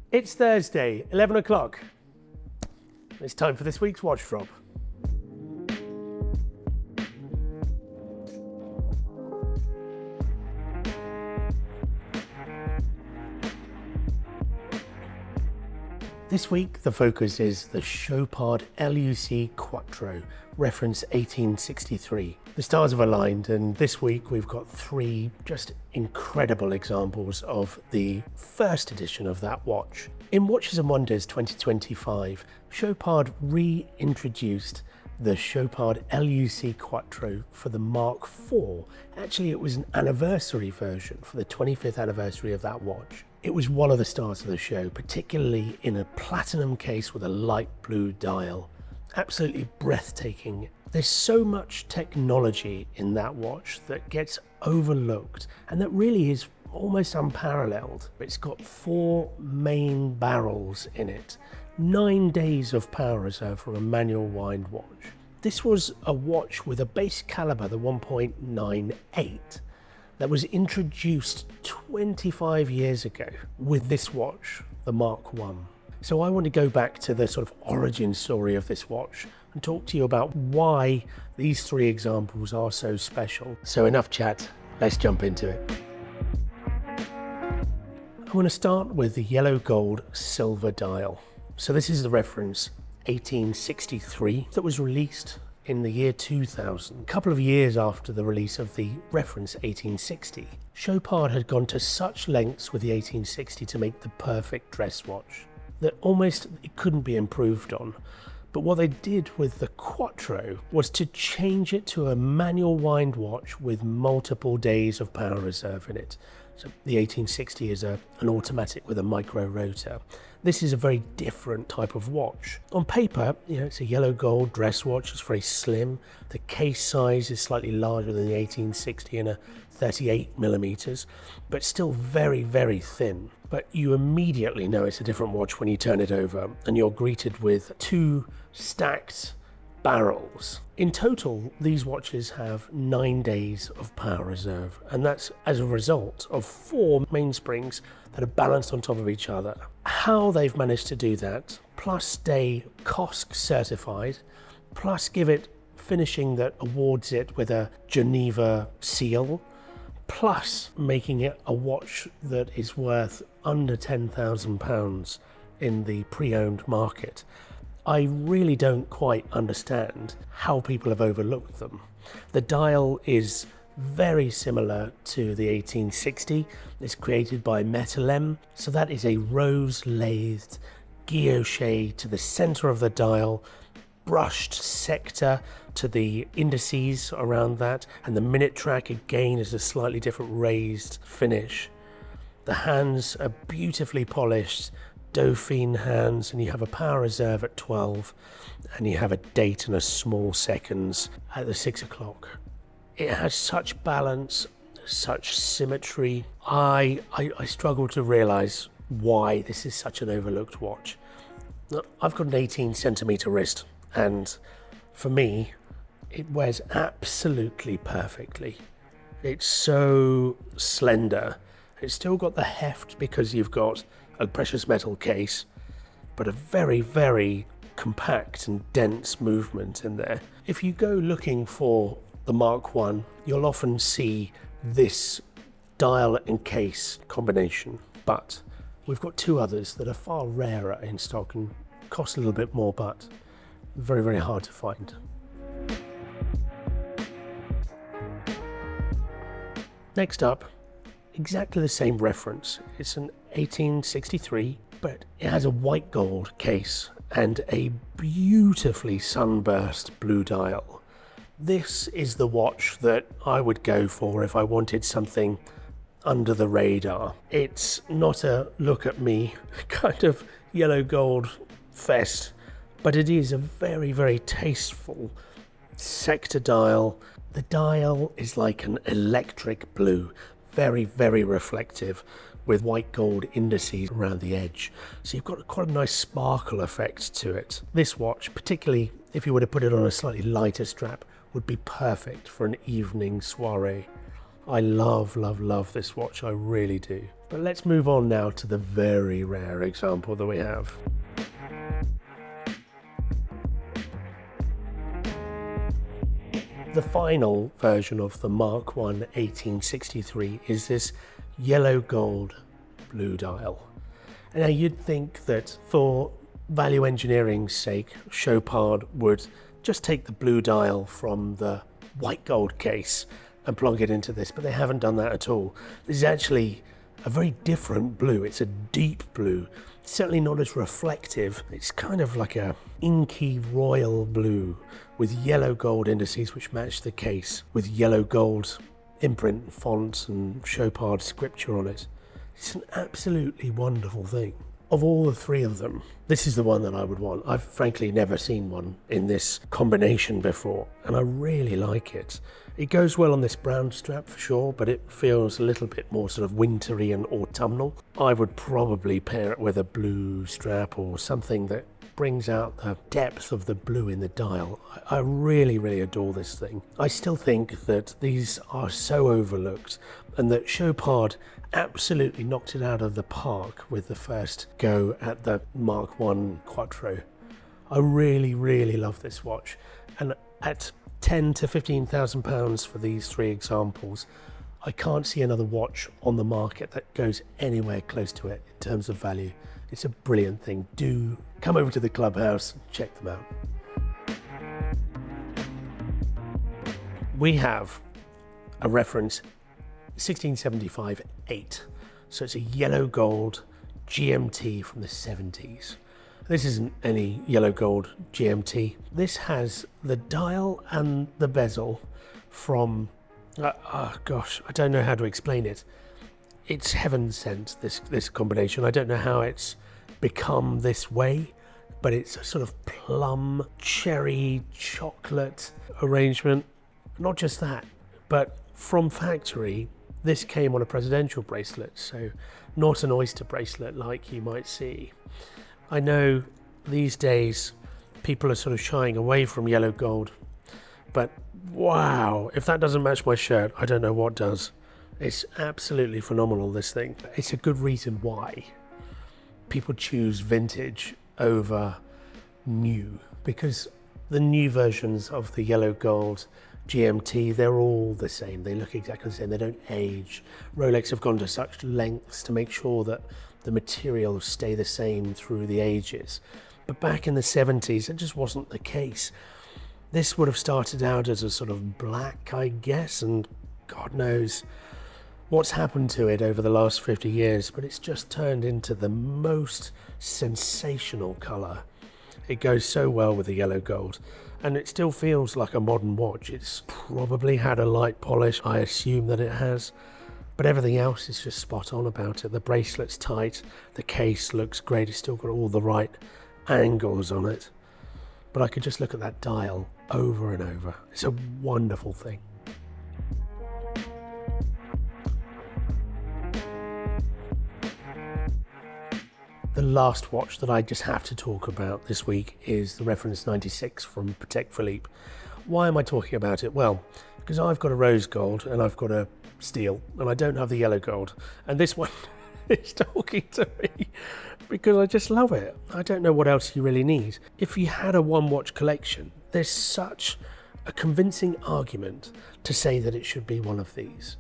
It's Thursday, 11 o'clock. It's time for this week's watch drop. This week, the focus is the Chopard LUC Quattro, reference 1863. The stars have aligned, and this week we've got three just incredible examples of the first edition of that watch. In Watches and Wonders 2025, Chopard reintroduced the Chopard LUC Quattro for the Mark IV. Actually, it was an anniversary version for the 25th anniversary of that watch. It was one of the stars of the show, particularly in a platinum case with a light blue dial. Absolutely breathtaking. There's so much technology in that watch that gets overlooked and that really is almost unparalleled. It's got 4 main barrels in it, 9 days of power reserve for a manual wind watch. This was a watch with a base caliber, the 1.98. that was introduced 25 years ago with this watch, the Mark I. So I want to go back to the sort of origin story of this watch and talk to you about why these 3 examples are so special. So enough chat, let's jump into it. I want to start with the yellow gold silver dial. So this is the reference 1863 that was released in the year 2000, a couple of years after the release of the reference 1860. Chopard had gone to such lengths with the 1860 to make the perfect dress watch that almost it couldn't be improved on. But what they did with the Quattro was to change it to a manual wind watch with multiple days of power reserve in it. So the 1860 is an automatic with a micro rotor. This is a very different type of watch. On paper, it's a yellow gold dress watch. It's very slim. The case size is slightly larger than the 1860 and a 38 millimeters, but still very, very thin. But you immediately know it's a different watch when you turn it over and you're greeted with 2 stacked barrels. In total, these watches have 9 days of power reserve, and that's as a result of 4 mainsprings that are balanced on top of each other. How they've managed to do that, plus stay COSC certified, plus give it finishing that awards it with a Geneva seal, plus making it a watch that is worth under £10,000 in the pre-owned market. I really don't quite understand how people have overlooked them. The dial is very similar to the 1860. It's created by Metalem, so that is a rose-lathed guilloche to the center of the dial, brushed sector to the indices around that, and the minute track again is a slightly different raised finish. The hands are beautifully polished, Dauphine hands, and you have a power reserve at 12, and you have a date and a small seconds at the 6 o'clock. It has such balance, such symmetry. I struggle to realize why this is such an overlooked watch. I've got an 18 centimeter wrist, and for me, it wears absolutely perfectly. It's so slender. It's still got the heft because you've got a precious metal case, but a very, very compact and dense movement in there. If you go looking for the Mark I, you'll often see this dial and case combination, but we've got 2 others that are far rarer in stock and cost a little bit more, but very, very hard to find. Next up, exactly the same reference. It's an 1863, but it has a white gold case and a beautifully sunburst blue dial. This is the watch that I would go for if I wanted something under the radar. It's not a look at me kind of yellow gold fest, but it is a very, very tasteful sector dial. The dial is like an electric blue, very, very reflective, with white gold indices around the edge. So you've got quite a nice sparkle effect to it. This watch, particularly if you were to put it on a slightly lighter strap, would be perfect for an evening soiree. I love, love, love this watch, I really do. But let's move on now to the very rare example that we have. The final version of the Mark I 1863 is this yellow gold blue dial. And now you'd think that for value engineering's sake, Chopard would just take the blue dial from the white gold case and plonk it into this, but they haven't done that at all. This is actually a very different blue. It's a deep blue. It's certainly not as reflective. It's kind of like a inky royal blue with yellow gold indices which match the case, with yellow gold imprint fonts and Chopard scripture on it. It's an absolutely wonderful thing. Of all the three of them, this is the one that I would want. I've frankly never seen one in this combination before, and I really like it. It goes well on this brown strap for sure, but it feels a little bit more sort of wintry and autumnal. I would probably pair it with a blue strap or something that brings out the depth of the blue in the dial. I really, really adore this thing. I still think that these are so overlooked, and that Chopard absolutely knocked it out of the park with the first go at the Mark I Quattro. I really, really love this watch, and at £10,000 to £15,000 for these three examples, I can't see another watch on the market that goes anywhere close to it in terms of value. It's a brilliant thing. Do come over to the clubhouse and check them out. We have a reference 1675-8, so it's a yellow gold GMT from the 70s. This isn't any yellow gold GMT. This has the dial and the bezel from, gosh, I don't know how to explain it. It's heaven sent, this combination. I don't know how it's become this way, but it's a sort of plum, cherry, chocolate arrangement. Not just that, but from factory, this came on a presidential bracelet, so not an oyster bracelet like you might see. I know these days people are sort of shying away from yellow gold, but wow, if that doesn't match my shirt, I don't know what does. It's absolutely phenomenal, this thing. It's a good reason why people choose vintage over new, because the new versions of the yellow gold GMT, they're all the same. They look exactly the same. They don't age. Rolex have gone to such lengths to make sure that the materials stay the same through the ages. But back in the 70s, it just wasn't the case. This would have started out as a sort of black, I guess, and God knows what's happened to it over the last 50 years, but it's just turned into the most sensational colour. It goes so well with the yellow gold, and it still feels like a modern watch. It's probably had a light polish, I assume that it has, but everything else is just spot on about it. The bracelet's tight, the case looks great, it's still got all the right angles on it, but I could just look at that dial over and over. It's a wonderful thing. The last watch that I just have to talk about this week is the reference 96 from Patek Philippe. Why am I talking about it? Well, because I've got a rose gold and I've got a steel, and I don't have the yellow gold. And this one is talking to me because I just love it. I don't know what else you really need. If you had a one watch collection, there's such a convincing argument to say that it should be one of these.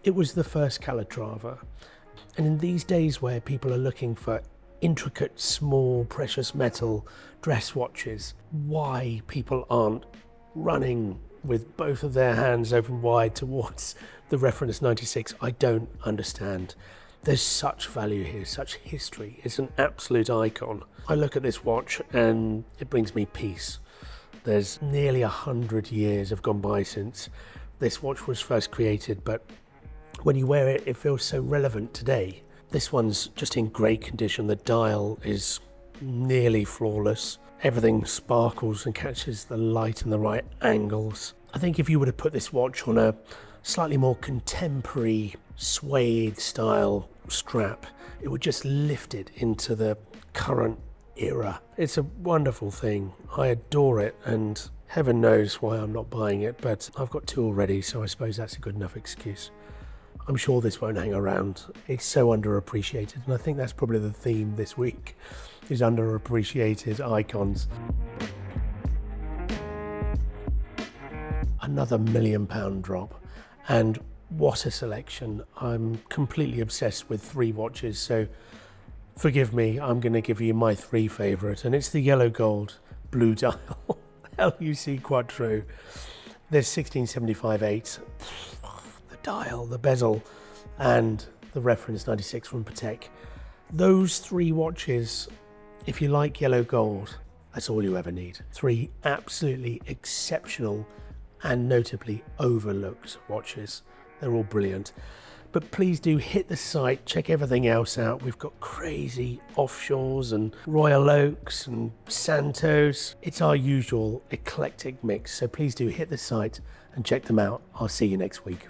It was the first Calatrava. And in these days where people are looking for intricate, small, precious metal dress watches, why people aren't running with both of their hands open wide towards the reference 96, I don't understand. There's such value here, such history. It's an absolute icon. I look at this watch and it brings me peace. There's nearly 100 years have gone by since this watch was first created, but when you wear it, it feels so relevant today. This one's just in great condition. The dial is nearly flawless. Everything sparkles and catches the light in the right angles. I think if you were to put this watch on a slightly more contemporary suede style strap, it would just lift it into the current era. It's a wonderful thing. I adore it, and Heaven knows why I'm not buying it, but I've got two already, so I suppose that's a good enough excuse. I'm sure this won't hang around. It's so underappreciated, and I think that's probably the theme this week, is underappreciated icons. Another £1 million drop, and what a selection. I'm completely obsessed with three watches, so forgive me, I'm going to give you my three favourite, and it's the yellow gold blue dial LUC Quattro. There's 1675/8, the dial, the bezel, and the reference 96 from Patek. Those three watches, if you like yellow gold, that's all you ever need. Three absolutely exceptional and notably overlooked watches. They're all brilliant. But please do hit the site, check everything else out. We've got crazy offshores and Royal Oaks and Santos. It's our usual eclectic mix, so please do hit the site and check them out. I'll see you next week.